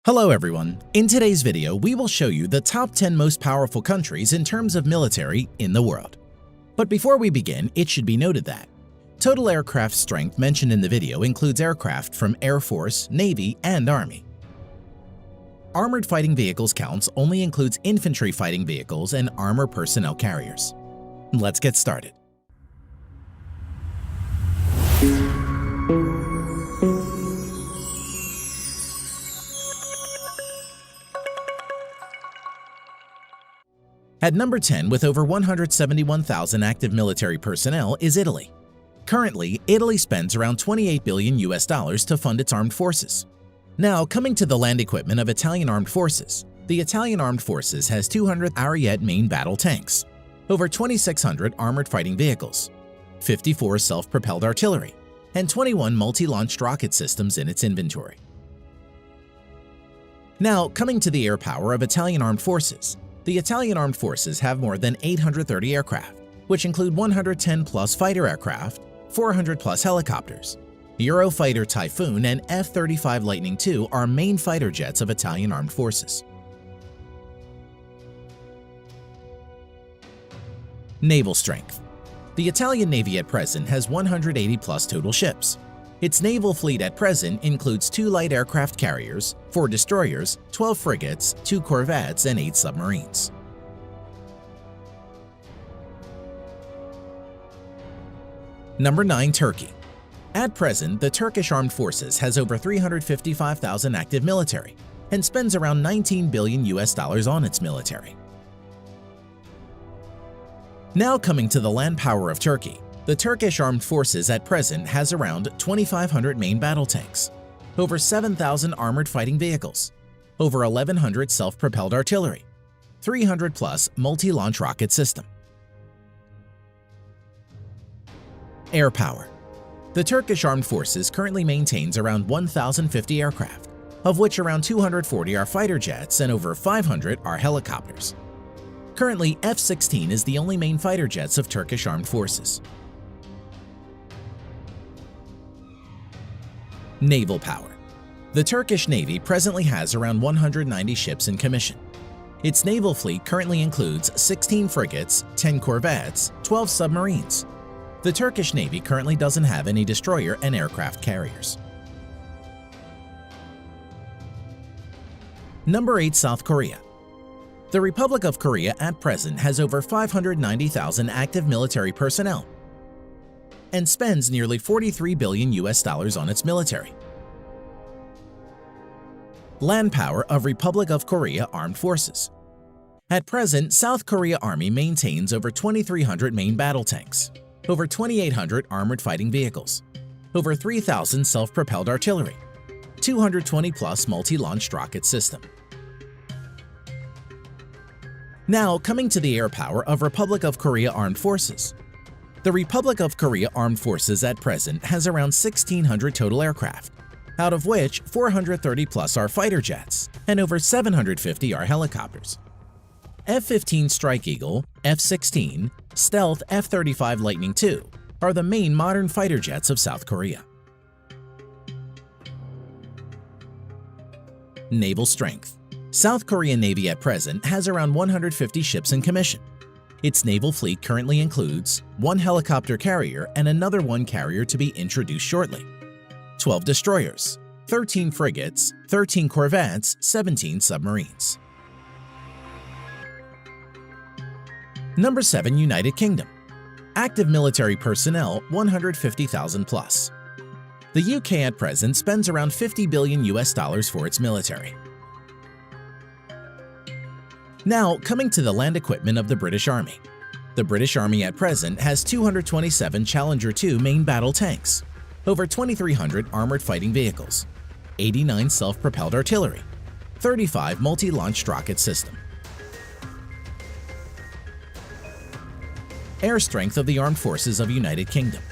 Hello everyone! In today's video, we will show you the top 10 most powerful countries in terms of military in the world. But before we begin, it should be noted that total aircraft strength mentioned in the video includes aircraft from Air Force, Navy, and Army. Armored fighting vehicles counts only includes infantry fighting vehicles and armor personnel carriers. Let's get started. At number 10 with over 171,000 active military personnel is Italy. Currently, Italy spends around $28 billion to fund its armed forces. Now, coming to the land equipment of Italian armed forces, the Italian armed forces has 200 Ariete main battle tanks, over 2,600 armored fighting vehicles, 54 self-propelled artillery, and 21 multi-launched rocket systems in its inventory. Now, coming to the air power of Italian armed forces, the Italian armed forces have more than 830 aircraft, which include 110-plus fighter aircraft, 400-plus helicopters. Eurofighter Typhoon and F-35 Lightning II are main fighter jets of Italian armed forces. Naval strength. The Italian Navy at present has 180-plus total ships. Its naval fleet at present includes 2 light aircraft carriers, 4 destroyers, 12 frigates, 2 corvettes, and 8 submarines. Number 9. Turkey. At present, the Turkish Armed Forces has over 355,000 active military and spends around $19 billion on its military. Now coming to the land power of Turkey. The Turkish Armed Forces at present has around 2,500 main battle tanks, over 7,000 armored fighting vehicles, over 1,100 self-propelled artillery, 300-plus multi-launch rocket system. Air power. The Turkish Armed Forces currently maintains around 1,050 aircraft, of which around 240 are fighter jets and over 500 are helicopters. Currently, F-16 is the only main fighter jets of Turkish Armed Forces. Naval power. The Turkish Navy presently has around 190 ships in commission. Its naval fleet currently includes 16 frigates, 10 corvettes, 12 submarines. The Turkish Navy currently doesn't have any destroyer and aircraft carriers. Number 8. South Korea. The Republic of Korea at present has over 590,000 active military personnel and spends nearly $43 billion on its military. Land power of Republic of Korea Armed Forces. At present, South Korea Army maintains over 2,300 main battle tanks, over 2,800 armored fighting vehicles, over 3,000 self-propelled artillery, 220-plus multi-launched rocket system. Now, coming to the air power of Republic of Korea Armed Forces. The Republic of Korea Armed Forces at present has around 1,600 total aircraft, out of which 430-plus are fighter jets and over 750 are helicopters. F-15 Strike Eagle, F-16, Stealth F-35 Lightning II are the main modern fighter jets of South Korea. Naval strength. South Korean Navy at present has around 150 ships in commission. Its naval fleet currently includes 1 helicopter carrier and another 1 carrier to be introduced shortly, 12 destroyers, 13 frigates, 13 corvettes, 17 submarines. Number 7. United Kingdom. Active military personnel 150,000 plus. The UK at present spends around $50 billion for its military. Now, coming to the land equipment of the British Army. The British Army at present has 227 Challenger 2 main battle tanks, over 2,300 armored fighting vehicles, 89 self-propelled artillery, 35 multi-launched rocket system. Air strength of the Armed Forces of United Kingdom.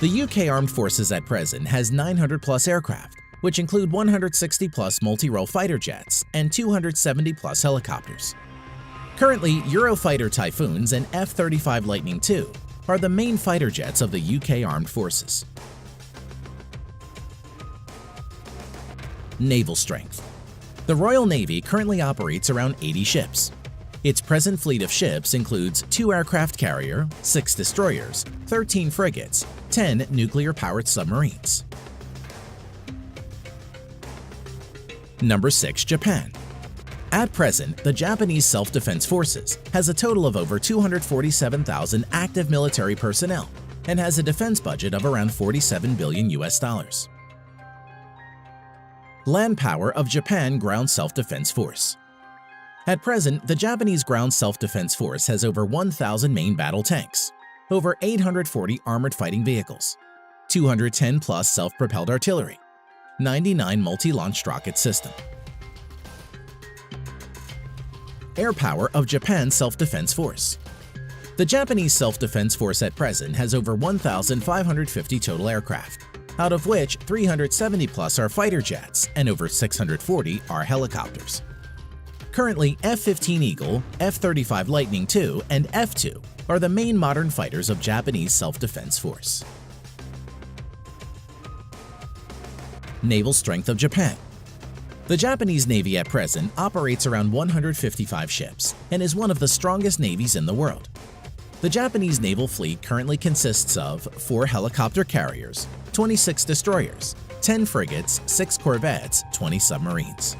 The UK Armed Forces at present has 900-plus aircraft, which include 160-plus multi-role fighter jets and 270-plus helicopters. Currently, Eurofighter Typhoons and F-35 Lightning II are the main fighter jets of the UK Armed Forces. Naval strength. The Royal Navy currently operates around 80 ships. Its present fleet of ships includes 2 aircraft carrier, 6 destroyers, 13 frigates, 10 nuclear-powered submarines. Number 6. Japan. At present, the Japanese Self-Defense Forces has a total of over 247,000 active military personnel and has a defense budget of around $47 billion. Land power of Japan Ground Self-Defense Force. At present, the Japanese Ground Self-Defense Force has over 1,000 main battle tanks, over 840 armored fighting vehicles, 210 plus self-propelled artillery, 99 multi-launched rocket system. Air power of Japan Self-Defense Force. The Japanese Self-Defense Force at present has over 1,550 total aircraft, out of which 370 plus are fighter jets and over 640 are helicopters. Currently, F-15 Eagle, F-35 Lightning II, and F-2 are the main modern fighters of Japanese Self-Defense Force. Naval strength of Japan. The Japanese Navy at present operates around 155 ships and is one of the strongest navies in the world. The Japanese naval fleet currently consists of 4 helicopter carriers, 26 destroyers, 10 frigates, 6 corvettes, 20 submarines.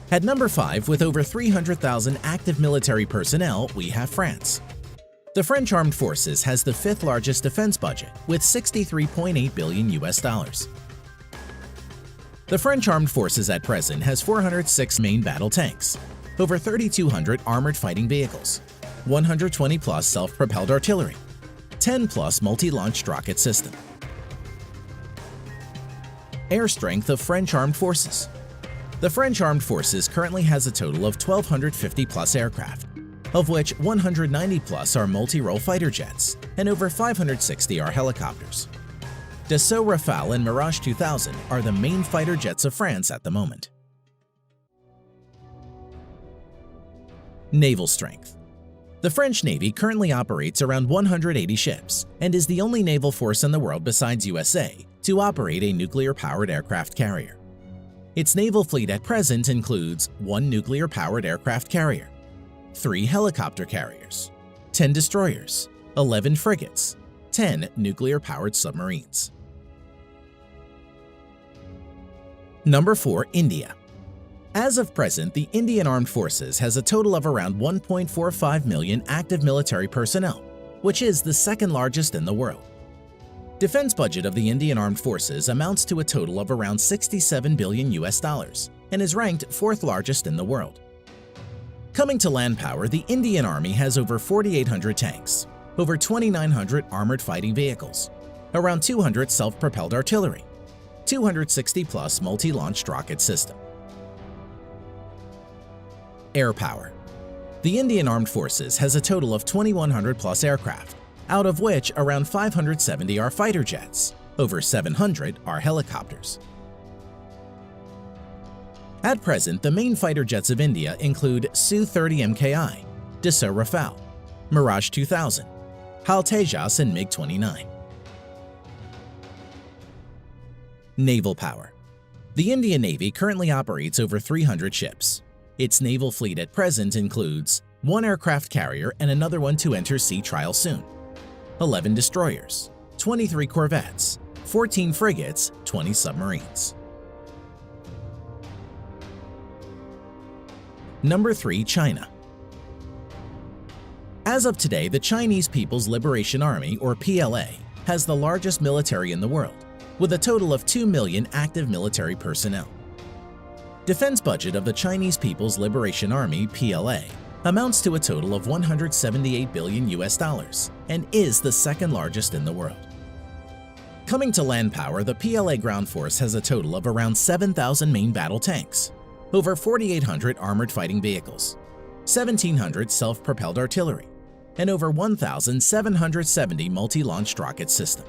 At number 5, with over 300,000 active military personnel, we have France. The French Armed Forces has the 5th largest defense budget with $63.8 billion. The French Armed Forces at present has 406 main battle tanks, over 3,200 armored fighting vehicles, 120 plus self-propelled artillery, 10 plus multi-launched rocket system. Air strength of French Armed Forces. The French Armed Forces currently has a total of 1,250 plus aircraft, of which 190 plus are multi-role fighter jets and over 560 are helicopters. Dassault Rafale and Mirage 2000 are the main fighter jets of France at the moment. Naval strength. The French Navy currently operates around 180 ships and is the only naval force in the world besides USA to operate a nuclear-powered aircraft carrier. Its naval fleet at present includes 1 nuclear-powered aircraft carrier, 3 helicopter carriers, 10 destroyers, 11 frigates, 10 nuclear-powered submarines. Number 4. India. As of present, the Indian Armed Forces has a total of around 1.45 million active military personnel, which is the 2nd largest in the world. Defense budget of the Indian Armed Forces amounts to a total of around $67 billion and is ranked 4th largest in the world. Coming to land power, the Indian Army has over 4,800 tanks, over 2,900 armored fighting vehicles, around 200 self-propelled artillery, 260 plus multi-launched rocket system. Air power. The Indian Armed Forces has a total of 2,100 plus aircraft, out of which around 570 are fighter jets, over 700 are helicopters. At present, the main fighter jets of India include Su-30 MKI, Dassault Rafale, Mirage 2000, HAL Tejas and MiG-29. Naval power. The Indian Navy currently operates over 300 ships. Its naval fleet at present includes 1 aircraft carrier and another one to enter sea trial soon, 11 destroyers, 23 corvettes, 14 frigates, 20 submarines. Number 3. China. As of today, the Chinese People's Liberation Army, or PLA, has the largest military in the world, with a total of 2 million active military personnel. Defense budget of the Chinese People's Liberation Army, PLA, amounts to a total of $178 billion and is the 2nd largest in the world. Coming to land power, the PLA ground force has a total of around 7,000 main battle tanks, over 4,800 armored fighting vehicles, 1,700 self-propelled artillery, and over 1,770 multi-launched rocket system.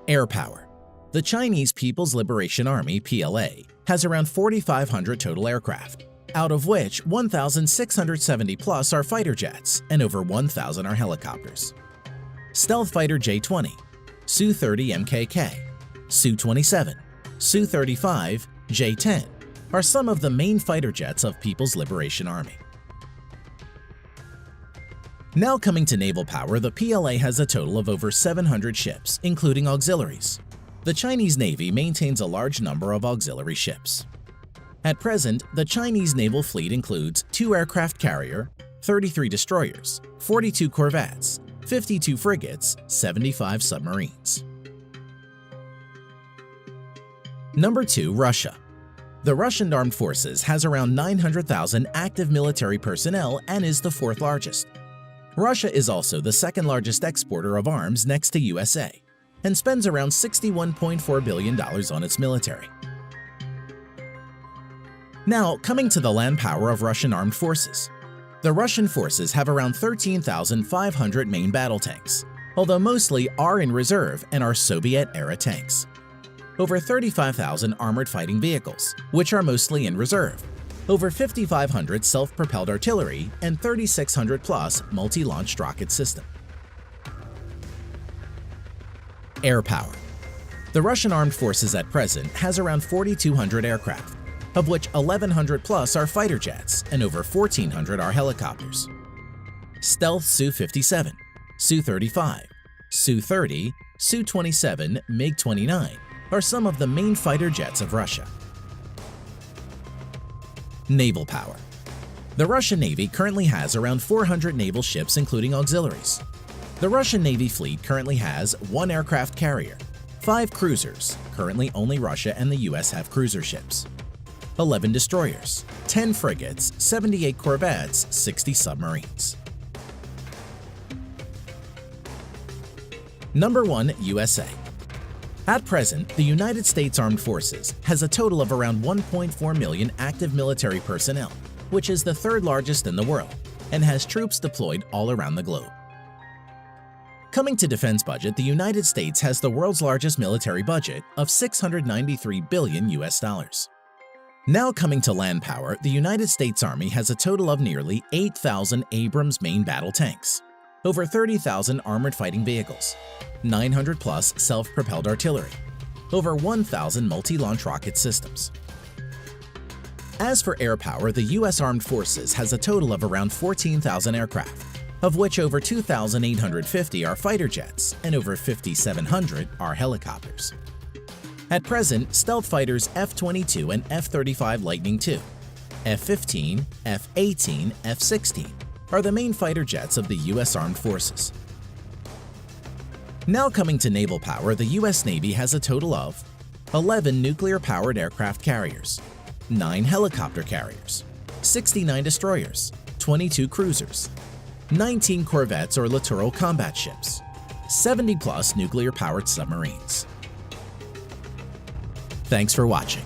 Air power. The Chinese People's Liberation Army, PLA, has around 4,500 total aircraft, out of which 1,670 plus are fighter jets and over 1,000 are helicopters. Stealth Fighter J-20, Su-30 MKK, Su-27, Su-35, J-10 are some of the main fighter jets of People's Liberation Army. Now coming to naval power, the PLA has a total of over 700 ships, including auxiliaries. The Chinese Navy maintains a large number of auxiliary ships. At present, the Chinese naval fleet includes 2 aircraft carrier, 33 destroyers, 42 corvettes, 52 frigates, 75 submarines. Number 2. Russia. The Russian Armed Forces has around 900,000 active military personnel and is the 4th largest. Russia is also the 2nd largest exporter of arms next to USA and spends around $61.4 billion on its military. Now, coming to the land power of Russian armed forces. The Russian forces have around 13,500 main battle tanks, although mostly are in reserve and are Soviet-era tanks. Over 35,000 armored fighting vehicles, which are mostly in reserve, over 5,500 self-propelled artillery, and 3,600-plus multi-launched rocket system. Air power. The Russian armed forces at present has around 4,200 aircraft, of which 1,100-plus are fighter jets and over 1,400 are helicopters. Stealth Su-57, Su-35, Su-30, Su-27, MiG-29 are some of the main fighter jets of Russia. Naval power. The Russian Navy currently has around 400 naval ships including auxiliaries. The Russian Navy fleet currently has 1 aircraft carrier, 5 cruisers, currently only Russia and the US have cruiser ships, 11 destroyers, 10 frigates, 78 corvettes, 60 submarines. Number 1. USA. At present, the United States Armed Forces has a total of around 1.4 million active military personnel, which is the 3rd largest in the world, and has troops deployed all around the globe. Coming to defense budget, the United States has the world's largest military budget of $693 billion. Now coming to land power, the United States Army has a total of nearly 8,000 Abrams main battle tanks, over 30,000 armored fighting vehicles, 900-plus self-propelled artillery, over 1,000 multi-launch rocket systems. As for air power, the U.S. Armed Forces has a total of around 14,000 aircraft, of which over 2,850 are fighter jets and over 5,700 are helicopters. At present, stealth fighters F-22 and F-35 Lightning II, F-15, F-18, F-16 are the main fighter jets of the U.S. Armed Forces. Now coming to naval power, the U.S. Navy has a total of 11 nuclear-powered aircraft carriers, 9 helicopter carriers, 69 destroyers, 22 cruisers, 19 corvettes or littoral combat ships, 70-plus nuclear-powered submarines. Thanks for watching.